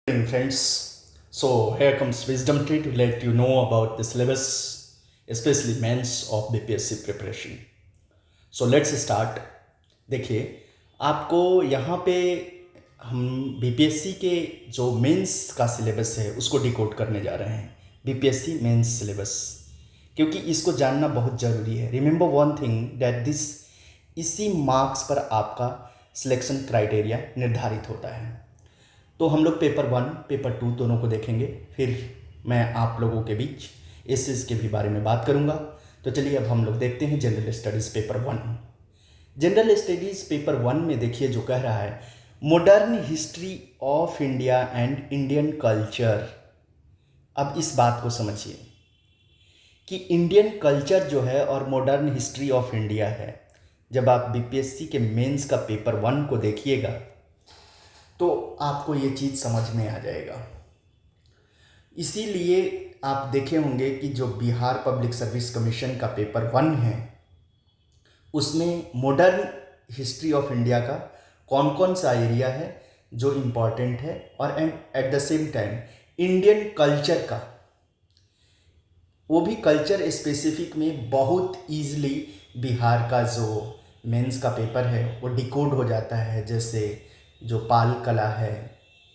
Friends, so here comes wisdom tree to let you know about the syllabus, especially men's of BPSC preparation. So let's start. देखिए, आपको यहाँ पे हम BPSC के जो mains का सिलेबस है उसको डिकोड करने जा रहे हैं, बीपीएससी मेंस सिलेबस, क्योंकि इसको जानना बहुत ज़रूरी है. Remember one thing that this इसी मार्क्स पर आपका सिलेक्शन क्राइटेरिया निर्धारित होता है. तो हम लोग पेपर 1 पेपर 2 दोनों को देखेंगे, फिर मैं आप लोगों के बीच एसेस के भी बारे में बात करूंगा. तो चलिए अब हम लोग देखते हैं general studies paper 1. General studies paper 1 में देखिए जो कह रहा है, modern history of India and Indian culture. अब इस बात को समझिए कि इंडियन कल्चर जो है और मॉडर्न हिस्ट्री ऑफ इंडिया है, जब आप बीपीएससी के मेंस का पेपर 1 को देखिएगा तो आपको ये चीज़ समझ में आ जाएगा. इसीलिए आप देखे होंगे कि जो बिहार पब्लिक सर्विस कमीशन का पेपर 1 है उसमें मॉडर्न हिस्ट्री ऑफ इंडिया का कौन कौन सा एरिया है जो इम्पॉर्टेंट है, और eight the same time Indian culture का, वो भी कल्चर स्पेसिफिक में बहुत ईजिली बिहार का जो मेंस का पेपर है वो डिकोड हो जाता है. जैसे जो पाल कला है,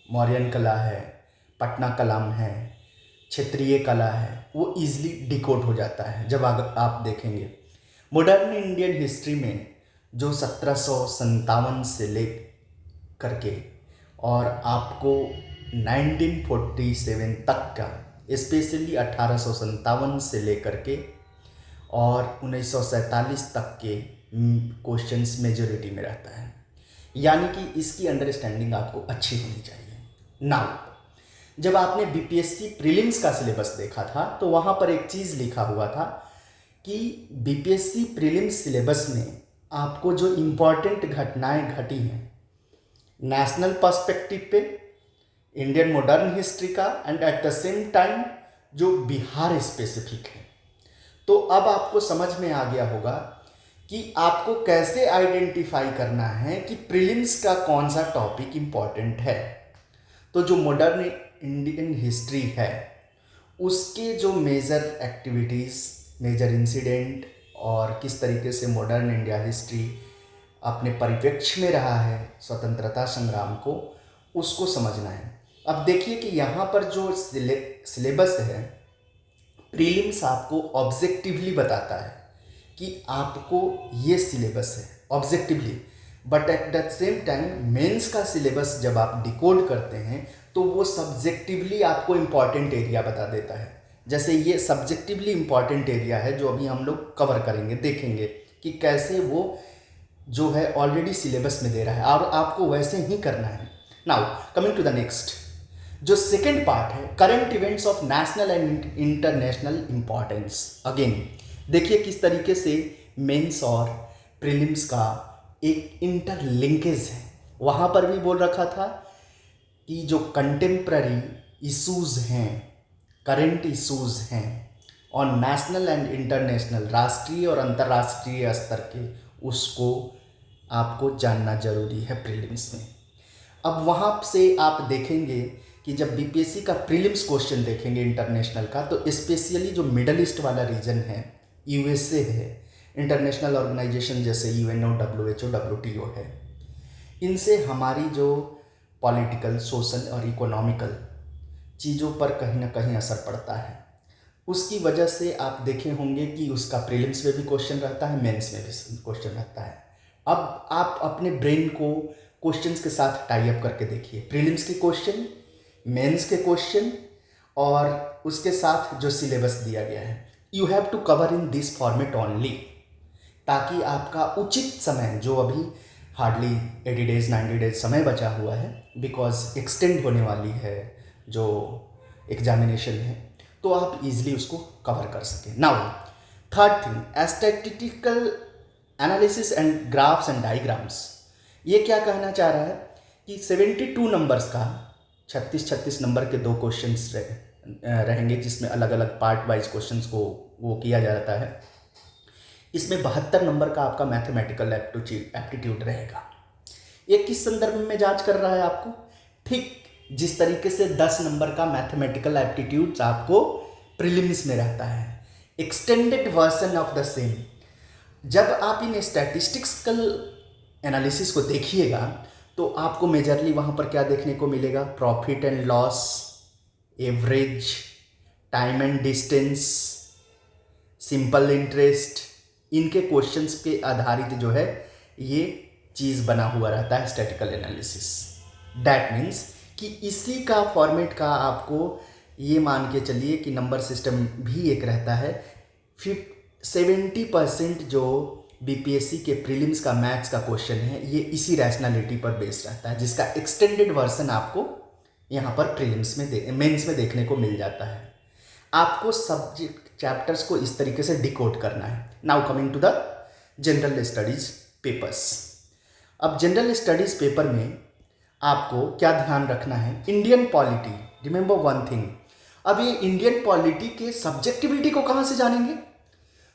मौर्यन कला है, पटना कलाम है, क्षेत्रीय कला है, वो ईजिली डिकोड हो जाता है जब आप देखेंगे. मॉडर्न इंडियन हिस्ट्री में जो 1757 से ले करके और आपको 1947 तक का, स्पेशली 1857 से लेकर के और 1947 तक के क्वेश्चंस मेजोरिटी में रहता है. यानी कि इसकी अंडरस्टैंडिंग आपको अच्छी होनी चाहिए. नाउ जब आपने बीपीएससी प्रीलिम्स का सिलेबस देखा था तो वहाँ पर एक चीज़ लिखा हुआ था कि बीपीएससी प्रीलिम्स सिलेबस में आपको जो इम्पॉर्टेंट घटनाएं घटी हैं नेशनल पर्सपेक्टिव पे, इंडियन मॉडर्न हिस्ट्री का, and at the same time जो बिहार स्पेसिफिक है, तो अब आपको समझ में आ गया होगा कि आपको कैसे आइडेंटिफाई करना है कि प्रीलिम्स का कौन सा टॉपिक इम्पॉर्टेंट है. तो जो मॉडर्न इंडियन हिस्ट्री है उसके जो मेजर एक्टिविटीज़, मेजर इंसिडेंट और किस तरीके से मॉडर्न इंडिया हिस्ट्री अपने परिप्रेक्ष्य में रहा है स्वतंत्रता संग्राम को, उसको समझना है. अब देखिए कि यहाँ पर जो सिलेबस है, प्रीलिम्स आपको ऑब्जेक्टिवली बताता है कि आपको ये सिलेबस है objectively, but at the same time mains का सिलेबस जब आप डिकोड करते हैं तो वो सब्जेक्टिवली आपको इम्पॉर्टेंट एरिया बता देता है. जैसे ये सब्जेक्टिवली इम्पॉर्टेंट एरिया है जो अभी हम लोग कवर करेंगे, देखेंगे कि कैसे वो जो है ऑलरेडी सिलेबस में दे रहा है और आपको वैसे ही करना है. Now coming to the next, जो सेकेंड पार्ट है, current events of national and international importance. Again देखिए किस तरीके से मेंस और प्रीलिम्स का एक इंटरलिंकेज है. वहाँ पर भी बोल रखा था कि जो कंटेम्प्ररी इश्यूज हैं, करंट इश्यूज हैं और नेशनल एंड इंटरनेशनल, राष्ट्रीय और अंतर्राष्ट्रीय स्तर के, उसको आपको जानना जरूरी है प्रीलिम्स में. अब वहाँ से आप देखेंगे कि जब बीपीएससी का प्रीलिम्स क्वेश्चन देखेंगे इंटरनेशनल का, तो स्पेशली जो मिडल ईस्ट वाला रीजन है, यूएसए है, इंटरनेशनल ऑर्गेनाइजेशन जैसे यूएनओ, डब्ल्यूएचओ, डब्ल्यूटीओ है, इनसे हमारी जो पॉलिटिकल, सोशल और इकोनॉमिकल चीज़ों पर कहीं ना कहीं असर पड़ता है. उसकी वजह से आप देखे होंगे कि उसका प्रीलिम्स में भी क्वेश्चन रहता है, मेंस में भी क्वेश्चन रहता है. अब आप अपने ब्रेन को क्वेश्चंस के साथ टाई अप करके देखिए, प्रीलिम्स के क्वेश्चन, मेंस के क्वेश्चन और उसके साथ जो सिलेबस दिया गया है. You have to cover in this format only, ताकि आपका उचित समय, जो अभी हार्डली 80 डेज 90 डेज समय बचा हुआ है, बिकॉज एक्सटेंड होने वाली है जो एग्जामिनेशन है, तो आप इजीली उसको कवर कर सकें. Now third thing, statistical analysis and graphs and diagrams. ये क्या कहना चाह रहा है कि 72 नंबर्स का 36 नंबर के 2 क्वेश्चंस रहेंगे, जिसमें अलग अलग पार्ट वाइज क्वेश्चंस को वो किया जाता है. इसमें 72 नंबर का आपका मैथमेटिकल एप्टीट्यूड रहेगा. ये किस संदर्भ में जांच कर रहा है आपको? ठीक जिस तरीके से 10 नंबर का मैथमेटिकल एप्टीट्यूड्स आपको प्रीलिम्स में रहता है, extended version of the same. जब आप इन स्टैटिस्टिकल एनालिसिस को देखिएगा तो आपको मेजरली वहाँ पर क्या देखने को मिलेगा, profit and loss, average, time and distance, simple interest, इनके क्वेश्चंस पे आधारित जो है ये चीज़ बना हुआ रहता है स्टैटिकल एनालिसिस। दैट मीन्स कि इसी का फॉर्मेट का आपको ये मान के चलिए कि नंबर सिस्टम भी एक रहता है। 70% जो बीपीएससी के प्रीलिम्स का मैथ्स का क्वेश्चन है ये इसी रैशनैलिटी पर बेस्ड रहता है, जिसका एक्सटेंडेड वर्जन आपको यहाँ पर प्रीलिम्स में मेंस में देखने को मिल जाता है। आपको सब्जेक्ट चैप्टर्स को इस तरीके से डिकोड करना है। Now coming to the general studies papers. अब जनरल स्टडीज पेपर में आपको क्या ध्यान रखना है, Indian polity, remember one thing. अब ये इंडियन पॉलिटी के सब्जेक्टिविटी को कहाँ से जानेंगे,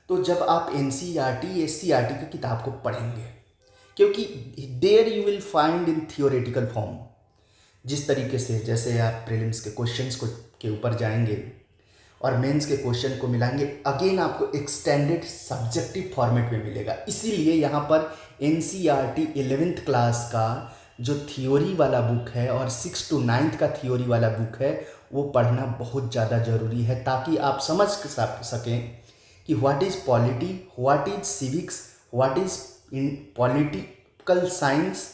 तो जब आप एनसीईआरटी एससीईआरटी की किताब को पढ़ेंगे, क्योंकि there you will find in theoretical form. जिस तरीके से जैसे आप प्रीलिम्स के क्वेश्चंस को के ऊपर जाएंगे और मेंस के क्वेश्चन को मिलाएंगे, अगेन आपको एक्सटेंडेड सब्जेक्टिव फॉर्मेट में मिलेगा। इसीलिए यहाँ पर एनसीईआरटी 11th क्लास का जो थियोरी वाला बुक है और 6 to 9th का थियोरी वाला बुक है वो पढ़ना बहुत ज़्यादा ज़रूरी है, ताकि आप समझ सकें कि what is polity, what is civics, what is in political science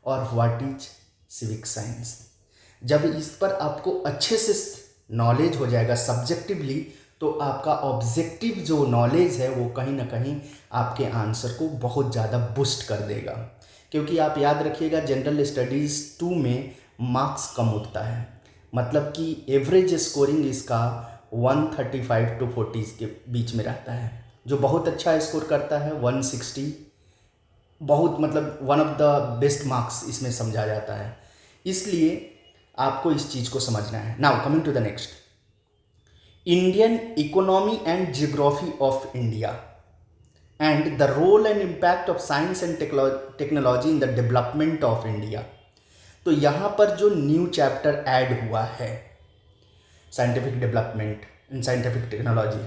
और व्हाट इज सिविक साइंस। जब इस पर आपको अच्छे से नॉलेज हो जाएगा सब्जेक्टिवली, तो आपका ऑब्जेक्टिव जो नॉलेज है वो कहीं ना कहीं आपके आंसर को बहुत ज़्यादा बूस्ट कर देगा। क्योंकि आप याद रखिएगा जनरल स्टडीज़ 2 में मार्क्स कम उठता है, मतलब कि एवरेज स्कोरिंग इसका 135 to 40 के बीच में रहता है। जो बहुत अच्छा स्कोर करता है 160, बहुत मतलब one of the best marks इसमें समझा जाता है। इसलिए आपको इस चीज़ को समझना है। Now coming to the next, Indian economy and geography of India and the role and impact of science and technology in the development of India. तो यहाँ पर जो न्यू चैप्टर ऐड हुआ है scientific development and scientific technology,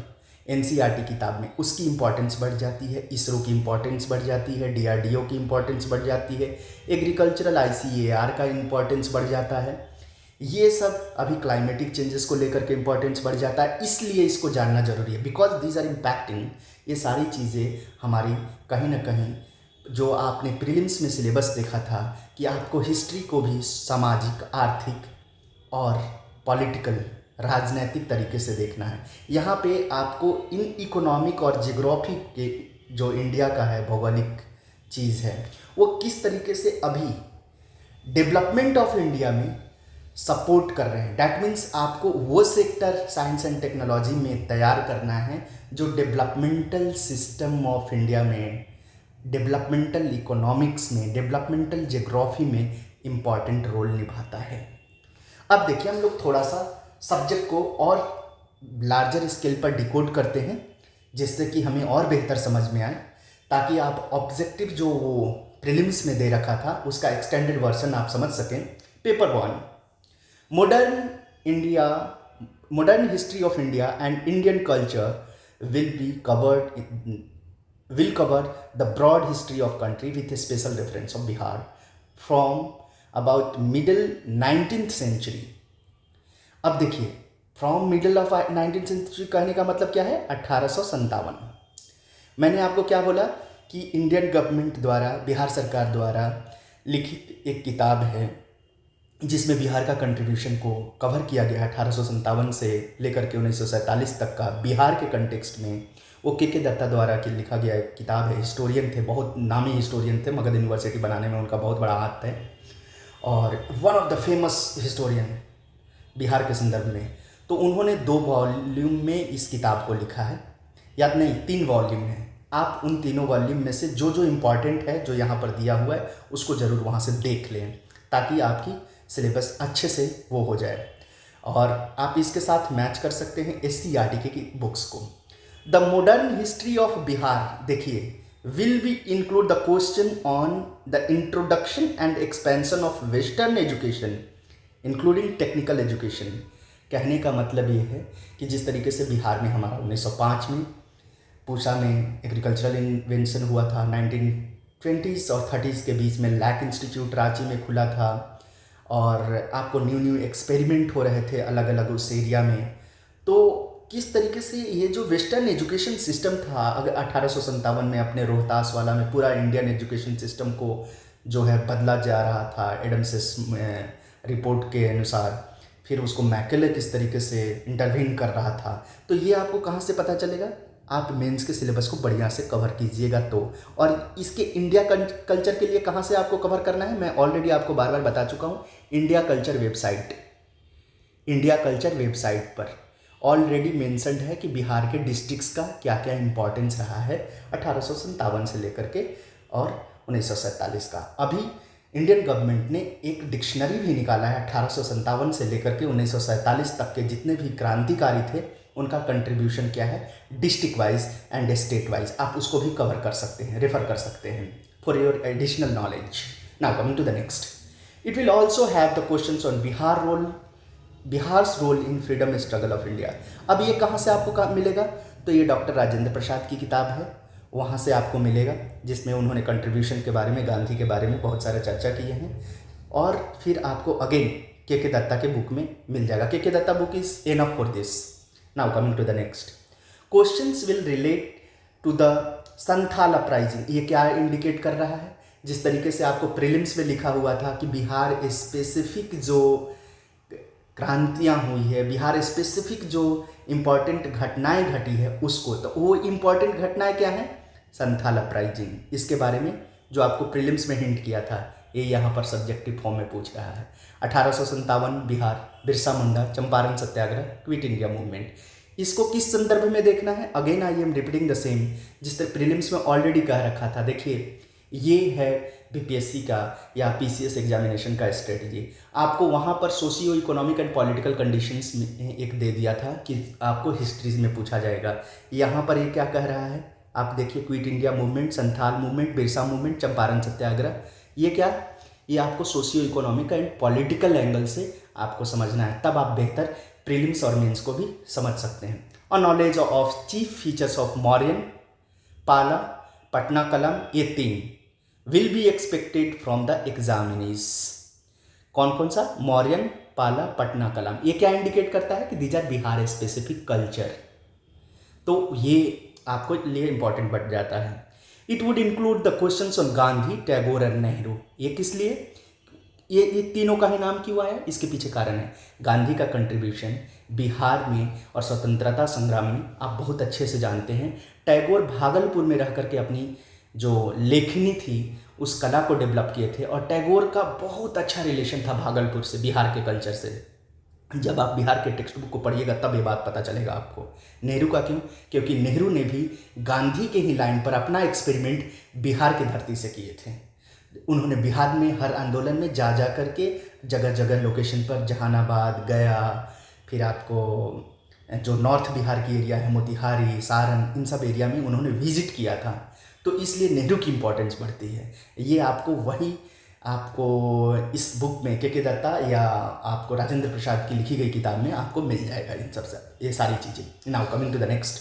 NCERT किताब में उसकी importance बढ़ जाती है, इसरो की इंपॉर्टेंस बढ़ जाती है, डीआरडीओ की इंपॉर्टेंस बढ़ जाती है, एग्रीकल्चरल आईसीएआर का इंपॉर्टेंस बढ़ जाता है। ये सब अभी क्लाइमेटिक चेंजेस को लेकर के इंपॉर्टेंस बढ़ जाता है, इसलिए इसको जानना जरूरी है, बिकॉज दीज आर इम्पैक्टिंग। ये सारी चीज़ें हमारी कहीं ना कहीं, जो आपने प्रीलिम्स में सिलेबस देखा था कि आपको हिस्ट्री को भी सामाजिक, आर्थिक और पॉलिटिकल, राजनैतिक तरीके से देखना है। यहाँ पे आपको इन इकोनॉमिक और जियोग्राफी के जो इंडिया का है भौगोलिक चीज़ है वो किस तरीके से अभी डेवलपमेंट ऑफ इंडिया में सपोर्ट कर रहे हैं। डैट मीन्स आपको वो सेक्टर साइंस एंड टेक्नोलॉजी में तैयार करना है जो डेवलपमेंटल सिस्टम ऑफ इंडिया में, डेवलपमेंटल इकोनॉमिक्स में, डेवलपमेंटल जियोग्राफी में इम्पॉर्टेंट रोल निभाता है। अब देखिए हम लोग थोड़ा सा सब्जेक्ट को और लार्जर स्केल पर डिकोड करते हैं, जिससे कि हमें और बेहतर समझ में आए, ताकि आप ऑब्जेक्टिव जो वो प्रीलिम्स में दे रखा था उसका एक्सटेंडेड वर्जन आप समझ सकें। Paper 1, modern history of India and Indian culture will cover the broad history of country with a special reference of Bihar from about middle 19th century। अब देखिए from middle of 19th century कहने का मतलब क्या है, 1857। मैंने आपको क्या बोला कि इंडियन गवर्नमेंट द्वारा, बिहार सरकार द्वारा लिखित एक किताब है जिसमें बिहार का कंट्रीब्यूशन को कवर किया गया है 1857 से लेकर के 1947 तक का बिहार के कंटेक्स्ट में। वो के दत्ता द्वारा के लिखा गया एक किताब है। हिस्टोरियन थे, बहुत नामी हिस्टोरियन थे, मगध यूनिवर्सिटी बनाने में उनका बहुत बड़ा हाथ है और one of the famous historian Bihar के संदर्भ में। तो उन्होंने 2 वॉल्यूम में इस किताब को लिखा है, याद नहीं 3 वॉल्यूम है। आप उन तीनों वॉल्यूम में से जो जो इम्पॉर्टेंट है जो यहाँ पर दिया हुआ है उसको ज़रूर वहाँ से देख लें, ताकि आपकी सिलेबस अच्छे से वो हो जाए और आप इसके साथ मैच कर सकते हैं एससीईआरटी की बुक्स को। The modern history of Bihar देखिए will be include the question on the introduction and expansion of western education including technical education. कहने का मतलब ये है कि जिस तरीके से बिहार में हमारा 1905 में पूसा में एग्रीकल्चरल इन्वेंशन हुआ था, 1920s और 30s के बीच में लैक इंस्टीट्यूट रांची में खुला था, और आपको न्यू न्यू एक्सपेरिमेंट हो रहे थे अलग अलग उस एरिया में। तो किस तरीके से ये जो वेस्टर्न एजुकेशन सिस्टम था, अगर 1857 में अपने रोहतास वाला में पूरा इंडियन एजुकेशन सिस्टम को जो है बदला जा रहा था एडम्स रिपोर्ट के अनुसार, फिर उसको मैकेले किस तरीके से इंटरवीन कर रहा था, तो ये आपको कहाँ से पता चलेगा? आप मेंस के सिलेबस को बढ़िया से कवर कीजिएगा तो। और इसके इंडिया कल्चर के लिए कहाँ से आपको कवर करना है, मैं ऑलरेडी आपको बार बार बता चुका हूँ। इंडिया कल्चर वेबसाइट पर ऑलरेडी मेंशन्ड है कि बिहार के डिस्ट्रिक्ट्स का क्या क्या इंपॉर्टेंस रहा है 1857 से लेकर के और 1947 का। अभी इंडियन गवर्नमेंट ने एक डिक्शनरी भी निकाला है 1857 से लेकर के 1947 तक के जितने भी क्रांतिकारी थे उनका कंट्रीब्यूशन क्या है district wise and state wise. आप उसको भी कवर कर सकते हैं, रेफर कर सकते हैं for your additional knowledge. Now coming to the next, it will also have the questions on Bihar's role in freedom struggle of India. अब ये कहाँ से आपको मिलेगा? तो ये डॉक्टर राजेंद्र प्रसाद की किताब है, वहाँ से आपको मिलेगा, जिसमें उन्होंने कंट्रीब्यूशन के बारे में, गांधी के बारे में बहुत सारे चर्चा किए हैं। और फिर आपको अगेन के दत्ता के बुक में मिल जाएगा। K Datta book is enough for this. Now coming to the next, questions will relate to the Santhal uprising. ये क्या इंडिकेट कर रहा है? जिस तरीके से आपको प्रीलिम्स में लिखा हुआ था कि बिहार स्पेसिफिक जो क्रांतियाँ हुई है, बिहार स्पेसिफिक जो इम्पॉर्टेंट घटनाएं घटी है उसको, तो वो इम्पॉर्टेंट घटनाएं क्या हैं? संथाल अपराइजिंग। इसके बारे में जो आपको प्रीलिम्स में हिंट किया था, ये यहाँ पर सब्जेक्टिव फॉर्म में पूछ रहा है। 1857 बिहार, बिरसा मुंडा, चंपारण सत्याग्रह, क्विट इंडिया मूवमेंट। इसको किस संदर्भ में देखना है? Again I am repeating the same, जिस तरह प्रीलिम्स में ऑलरेडी कह रखा था। देखिए, ये है बीपीएससी का या पीसीएस एग्जामिनेशन का स्ट्रेटजी। आपको वहाँ पर socio economic and political conditions में एक दे दिया था कि आपको हिस्ट्रीज में पूछा जाएगा। यहाँ पर ये क्या कह रहा है? आप देखिए, quit India movement, Santhal movement, Birsa movement, Champaran satyagraha, ये क्या? ये आपको socio economic and political angle से आपको समझना है, तब आप बेहतर प्रीलिम्स और मेंस को भी समझ सकते हैं। और knowledge of chief features of Mauryan, पाला, पटना कलम, ये तीन will be expected from the examinees. कौन कौन सा? मौर्यन, पाला, पटना कलम। ये क्या इंडिकेट करता है? कि these are Bihar specific culture. तो ये आपको लिए इंपॉर्टेंट बढ़ जाता है। It would include the questions on Gandhi, Tagore और नेहरू। ये किस लिए? ये तीनों का ही नाम क्यों आया? इसके पीछे कारण है गांधी का कंट्रीब्यूशन बिहार में और स्वतंत्रता संग्राम में आप बहुत अच्छे से जानते हैं। टैगोर भागलपुर में रह करके अपनी जो लेखनी थी उस कला को डेवलप किए थे, और टैगोर का बहुत अच्छा रिलेशन था भागलपुर से, बिहार के कल्चर से। जब आप बिहार के टेक्स्ट बुक को पढ़िएगा तब ये बात पता चलेगा आपको। नेहरू का क्यों? क्योंकि नेहरू ने भी गांधी के ही लाइन पर अपना एक्सपेरिमेंट बिहार की धरती से किए थे। उन्होंने बिहार में हर आंदोलन में जा करके जगह जगह लोकेशन पर, जहानाबाद, गया, फिर आपको जो नॉर्थ बिहार की एरिया है, मोतिहारी, सारण, इन सब एरिया में उन्होंने विजिट किया था। तो इसलिए नेहरू की इम्पोर्टेंस बढ़ती है। ये आपको इस बुक में के दत्ता या आपको राजेंद्र प्रसाद की लिखी गई किताब में आपको मिल जाएगा इन सब से ये सारी चीज़ें। Now coming to the next,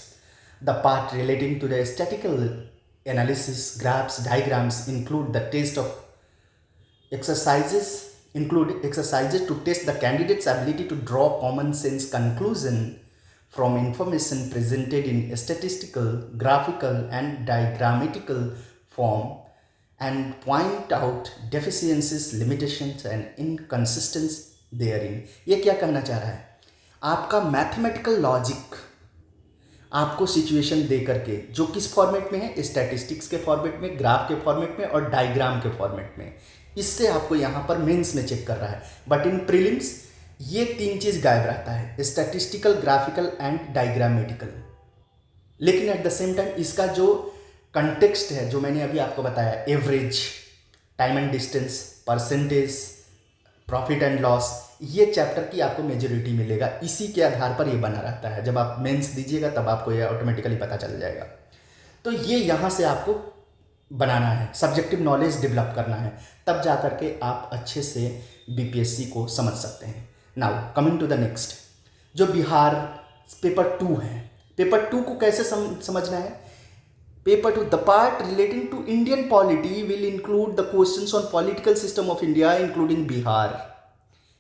the part relating to the statistical analysis, graphs, diagrams include the test of exercises to test the candidate's ability to draw common sense conclusion from information presented in statistical, graphical and diagrammatical form and point out deficiencies, limitations and inconsistencies therein। ये क्या कहना चाह रहा है? आपका mathematical logic आपको situation दे करके, जो किस फॉर्मेट में है? स्टैटिस्टिक्स के फॉर्मेट में, ग्राफ के फॉर्मेट में और डायग्राम के फॉर्मेट में। इससे आपको यहाँ पर मेंस में चेक कर रहा है। बट इन प्रीलिम्स ये तीन चीज़ गायब रहता है, स्टैटिस्टिकल, ग्राफिकल एंड डायग्रामेटिकल। लेकिन एट द सेम टाइम इसका जो कंटेक्स्ट है, जो मैंने अभी आपको बताया, average, time and distance, percentage, profit and loss, ये चैप्टर की आपको मेजोरिटी मिलेगा। इसी के आधार पर ये बना रहता है। जब आप मेंस दीजिएगा तब आपको ये ऑटोमेटिकली पता चल जाएगा। तो ये यहाँ से आपको बनाना है, सब्जेक्टिव नॉलेज डेवलप करना है, तब जा कर के आप अच्छे से बीपीएससी को समझ सकते हैं। Now coming to the next, जो बिहार पेपर 2 है, पेपर 2 को कैसे समझना है। Paper 2, the part relating to Indian polity will include the questions on political system of India including Bihar.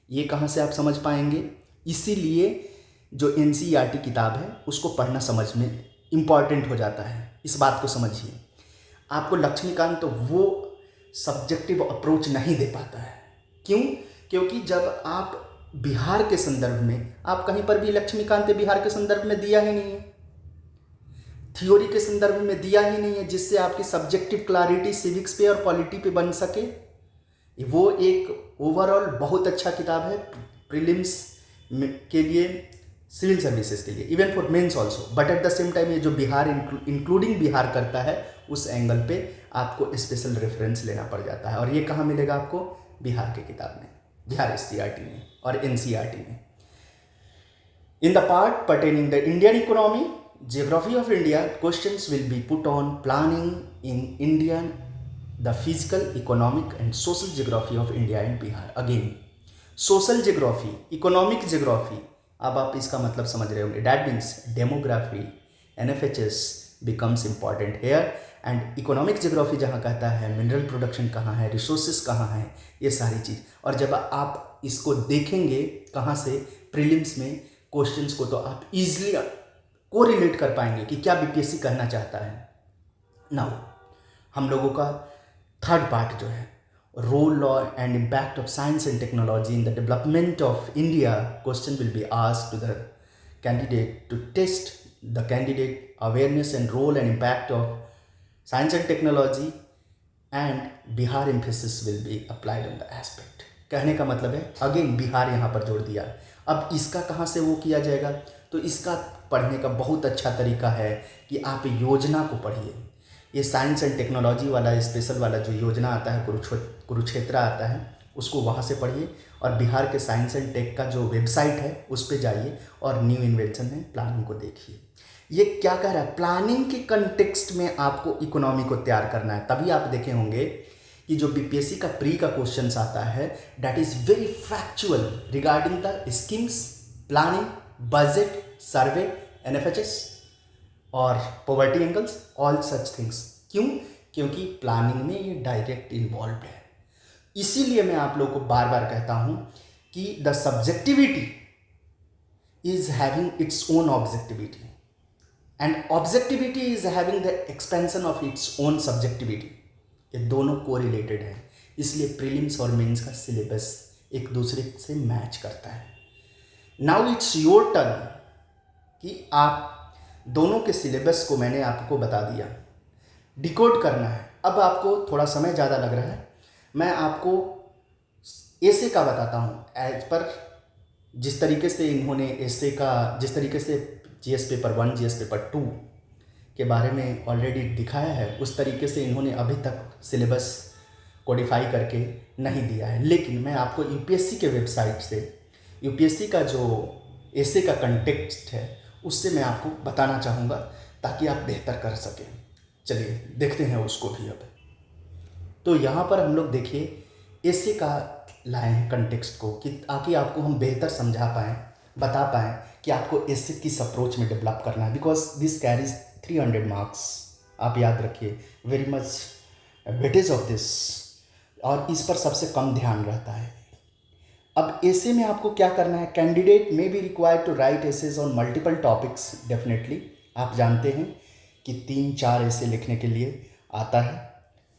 ये कहाँ से आप समझ पाएंगे, इसीलिए जो एनसीईआरटी किताब है उसको पढ़ना समझ में इम्पॉर्टेंट हो जाता है। इस बात को समझिए, आपको लक्ष्मीकांत तो वो सब्जेक्टिव अप्रोच नहीं दे पाता है। क्यों? क्योंकि जब आप बिहार के संदर्भ में, आप कहीं पर भी लक्ष्मीकांत बिहार के संदर्भ में दिया ही नहीं है, थ्योरी के संदर्भ में दिया ही नहीं है, जिससे आपकी सब्जेक्टिव क्लैरिटी सिविक्स पे और पॉलिटी पे बन सके। वो एक ओवरऑल बहुत अच्छा किताब है प्रीलिम्स के लिए, सिविल सर्विसेज के लिए, even for mains also. But at the same time ये जो बिहार इंक्लूडिंग बिहार करता है, उस एंगल पे आपको स्पेशल रेफरेंस लेना पड़ जाता है। और ये कहाँ मिलेगा आपको? बिहार की किताब में, बिहार एससीईआरटी में और एनसीईआरटी में। In the part pertaining the Indian economy, geography of India, questions will be put on planning in India, the physical, economic and social geography of India and Bihar. Again, social geography, economic geography, अब आप इसका मतलब समझ रहे होंगे। That means demography, NFHS becomes important here, and economic geography जहाँ कहता है मिनरल प्रोडक्शन कहाँ है, रिसोर्सेज कहाँ है, ये सारी चीज़। और जब आप इसको देखेंगे कहाँ से, प्रीलिम्स में क्वेश्चंस को, तो आप इजीली को रिलेट कर पाएंगे कि क्या बीपीएससी कहना चाहता है। नाउ हम लोगों का थर्ड पार्ट जो है, role and impact of science and technology in the development of India, question will be asked to the candidate to test the candidate awareness and role and impact of science and technology, and Bihar emphasis will be applied on the aspect. कहने का मतलब है, again Bihar यहाँ पर जोड़ दिया। अब इसका कहाँ से वो किया जाएगा, तो इसका पढ़ने का बहुत अच्छा तरीका है कि आप योजना को पढ़िए। ये साइंस एंड टेक्नोलॉजी वाला स्पेशल वाला जो योजना आता है, कुरुक्षेत्र आता है, उसको वहाँ से पढ़िए। और बिहार के साइंस एंड टेक का जो वेबसाइट है उस पर जाइए और न्यू इन्वेंशन है प्लानिंग को देखिए। ये क्या कह रहा है, प्लानिंग के कंटेक्स्ट में आपको इकोनॉमी को तैयार करना है। तभी आप देखे होंगे कि जो बीपीएससी का प्री का क्वेश्चंस आता है, that is very factual regarding the schemes, planning, budget, survey, NFHS और poverty angles, all such things. क्यों? क्योंकि प्लानिंग में ये डायरेक्ट इन्वॉल्व है। इसीलिए मैं आप लोगों को बार बार कहता हूं कि the subjectivity is having its own objectivity and objectivity is having the expansion of its own subjectivity. ये दोनों कोरिलेटेड है, इसलिए प्रीलिम्स और मेंस का सिलेबस एक दूसरे से मैच करता है। नाउ इट्स योर टर्न कि आप दोनों के सिलेबस को मैंने आपको बता दिया, डिकोड करना है। अब आपको थोड़ा समय ज़्यादा लग रहा है, मैं आपको एसे का बताता हूँ। एज पर जिस तरीके से इन्होंने एसे का, जिस तरीके से जीएस पेपर 1, जीएस पेपर 2 के बारे में ऑलरेडी दिखाया है, उस तरीके से इन्होंने अभी तक सिलेबस कोडिफाई करके नहीं दिया है। लेकिन मैं आपको यूपीएससी के वेबसाइट से, यूपीएससी का जो एसे का कंटेक्स्ट है उससे मैं आपको बताना चाहूँगा ताकि आप बेहतर कर सकें। चलिए देखते हैं उसको भी। अब तो यहाँ पर हम लोग देखिए एसे का लाए हैं कंटेक्स्ट को, कि ताकि आपको हम बेहतर समझा पाएँ, बता पाएँ कि आपको एसे किस अप्रोच में डेवलप करना है। बिकॉज दिस कैरीज 300 मार्क्स, आप याद रखिए, very much weightage of this, और इस पर सबसे कम ध्यान रहता है। अब एसे में आपको क्या करना है, कैंडिडेट में be required to write essays on multiple topics. Definitely आप जानते हैं कि 3-4 एसे लिखने के लिए आता है,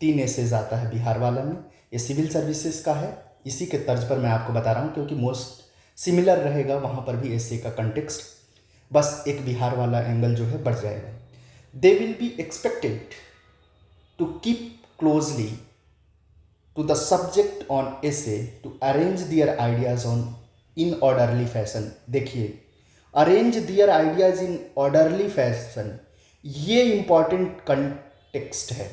3 एसेज आता है बिहार वाला में। ये सिविल सर्विसेज का है, इसी के तर्ज पर मैं आपको बता रहा हूँ क्योंकि मोस्ट सिमिलर रहेगा वहाँ पर भी एसे का कंटेक्स्ट, बस एक बिहार वाला एंगल जो है बढ़ जाएगा। They will be expected to keep closely to the subject on essay to arrange their ideas on in orderly fashion। देखिए, arrange their ideas in orderly fashion, ये important context है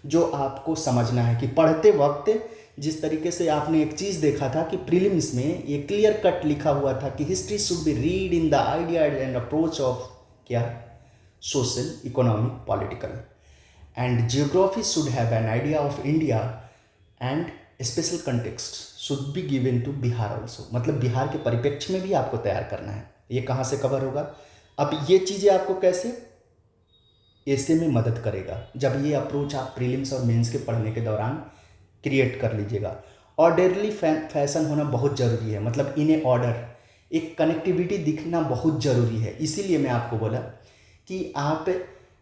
जो आपको समझना है कि पढ़ते वक्त जिस तरीके से आपने एक चीज़ देखा था कि प्रीलिम्स में ये क्लियर कट लिखा हुआ था कि history should be read in the idea and approach of क्या, social, economic, political, and geography should have an idea of India and special context should be given to Bihar also, मतलब बिहार के परिप्रेक्ष्य में भी आपको तैयार करना है। ये कहाँ से कवर होगा? अब ये चीज़ें आपको कैसे ऐसे में मदद करेगा, जब ये अप्रोच आप प्रीलिम्स और मेंस के पढ़ने के दौरान क्रिएट कर लीजिएगा। ऑर्डरली फैशन होना बहुत ज़रूरी है, मतलब इन ए ऑर्डर एक कनेक्टिविटी दिखना बहुत ज़रूरी है। इसीलिए मैं आपको बोला कि आप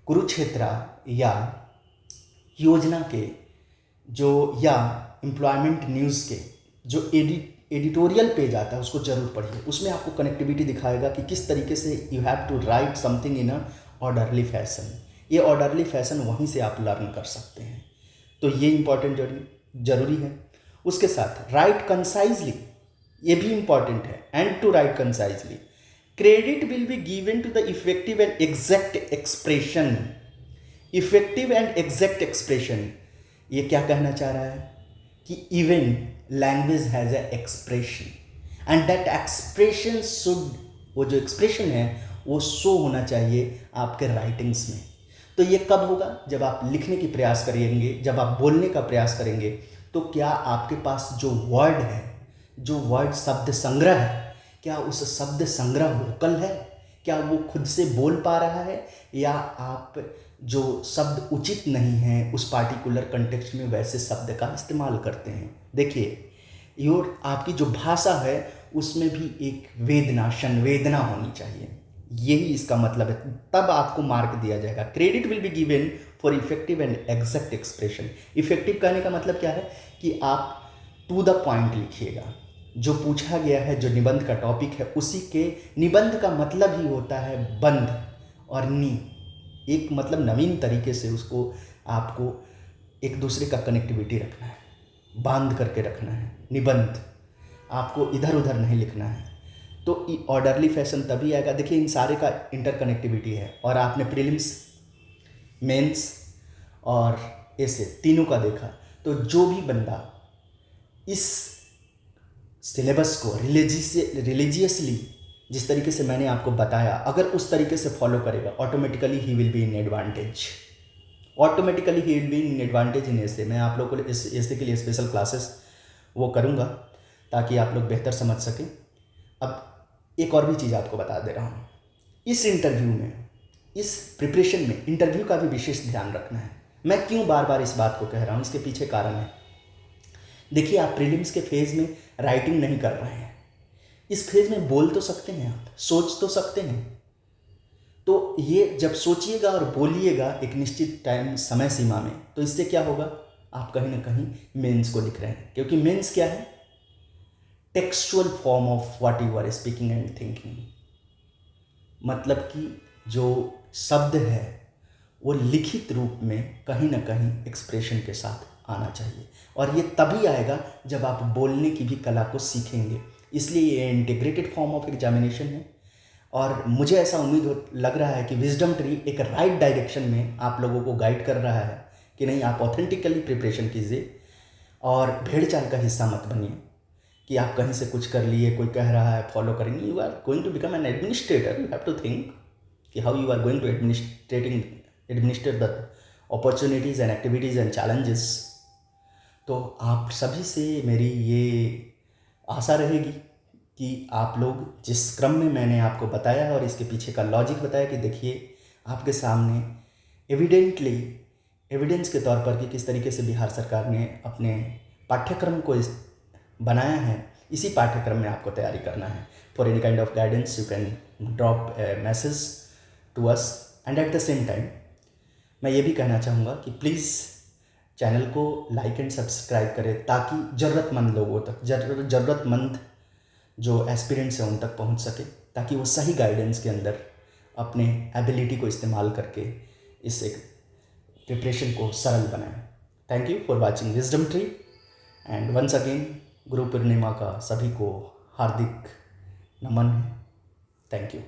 कुरुक्षेत्र या योजना के जो या एम्प्लॉयमेंट न्यूज़ के जो एडिटोरियल पेज आता है उसको ज़रूर पढ़िए। उसमें आपको कनेक्टिविटी दिखाएगा कि किस तरीके से you have to write something in a orderly fashion. ये ऑर्डरली फैशन वहीं से आप लर्न कर सकते हैं, तो ये इंपॉर्टेंट जरूरी है। उसके साथ राइट कंसाइजली, ये भी इंपॉर्टेंट है, and to write concisely. Credit will be given to the effective and exact expression. Effective and exact expression, ये क्या कहना चाह रहा है कि even language has a expression and that expression should, वो जो एक्सप्रेशन है वो शो होना चाहिए आपके राइटिंग्स में। तो ये कब होगा? जब आप लिखने की प्रयास करेंगे, जब आप बोलने का प्रयास करेंगे, तो क्या आपके पास जो वर्ड है, जो वर्ड शब्द संग्रह है, क्या उस शब्द संग्रह वोकल है? क्या वो खुद से बोल पा रहा है, या आप जो शब्द उचित नहीं है उस पार्टिकुलर कंटेक्स्ट में वैसे शब्द का इस्तेमाल करते हैं? देखिए, योर आपकी जो भाषा है उसमें भी एक वेदना, संवेदना होनी चाहिए, यही इसका मतलब है, तब आपको मार्क दिया जाएगा। Credit will be given for effective and exact expression. Effective कहने का मतलब क्या है कि आप टू द पॉइंट लिखिएगा, जो पूछा गया है, जो निबंध का टॉपिक है उसी के, निबंध का मतलब ही होता है बंध और नी, एक मतलब नवीन तरीके से उसको आपको एक दूसरे का कनेक्टिविटी रखना है, बांध करके रखना है। निबंध आपको इधर उधर नहीं लिखना है, तो ऑर्डरली फैशन तभी आएगा। देखिए, इन सारे का इंटरकनेक्टिविटी है, और आपने प्रीलिम्स, मेंस और ऐसे तीनों का देखा, तो जो भी बंदा इस सिलेबस को रिलीजियसली, जिस तरीके से मैंने आपको बताया, अगर उस तरीके से फॉलो करेगा, automatically he will be in advantage. Automatically he will be in advantage in ऐसे। मैं आप लोगों को इस ऐसे के लिए स्पेशल क्लासेस वो करूँगा ताकि आप लोग बेहतर समझ सकें। अब एक और भी चीज़ आपको बता दे रहा हूँ, इस इंटरव्यू में, इस प्रिपरेशन में इंटरव्यू का भी विशेष ध्यान रखना है। मैं क्यों बार बार इस बात को कह रहा हूँ, इसके पीछे कारण है। देखिए, आप प्रीलिम्स के फेज़ में राइटिंग नहीं कर रहे हैं, इस फेज़ में बोल तो सकते हैं, आप सोच तो सकते हैं। तो ये जब सोचिएगा और बोलिएगा एक निश्चित टाइम समय सीमा में, तो इससे क्या होगा, आप कहीं ना कहीं मेंस को लिख रहे हैं, क्योंकि मेंस क्या है, textual form of what you are speaking and thinking. मतलब कि जो शब्द है वो लिखित रूप में कहीं ना कहीं एक्सप्रेशन के साथ आना चाहिए, और ये तभी आएगा जब आप बोलने की भी कला को सीखेंगे। इसलिए ये इंटीग्रेटेड फॉर्म ऑफ एग्जामिनेशन है, और मुझे ऐसा लग रहा है कि विजडम ट्री एक राइट डायरेक्शन में आप लोगों को गाइड कर रहा है कि नहीं, आप ऑथेंटिकली प्रिपरेशन कीजिए और भेड़ चाल का हिस्सा मत बनिए कि आप कहीं से कुछ कर लिए, कोई कह रहा है फॉलो करेंगे। You are going to become an administrator, you have to think कि how you are going to administrate the opportunities and activities and challenges. तो आप सभी से मेरी ये आशा रहेगी कि आप लोग जिस क्रम में मैंने आपको बताया और इसके पीछे का लॉजिक बताया, कि देखिए आपके सामने एविडेंस के तौर पर कि किस तरीके से बिहार सरकार ने अपने पाठ्यक्रम को बनाया है, इसी पाठ्यक्रम में आपको तैयारी करना है। For any kind of guidance you can drop a message to us, and at the same time मैं ये भी कहना चाहूँगा कि प्लीज़ चैनल को लाइक एंड सब्सक्राइब करें, ताकि ज़रूरतमंद लोगों तक, ज़रूरतमंद जो एस्पिरेंट्स हैं उन तक पहुँच सके, ताकि वो सही गाइडेंस के अंदर अपने एबिलिटी को इस्तेमाल करके इस एक प्रिपरेशन को सरल बनाएं। Thank you for watching wisdom tree, and once again Guru Purnima का सभी को हार्दिक नमन है। Thank you.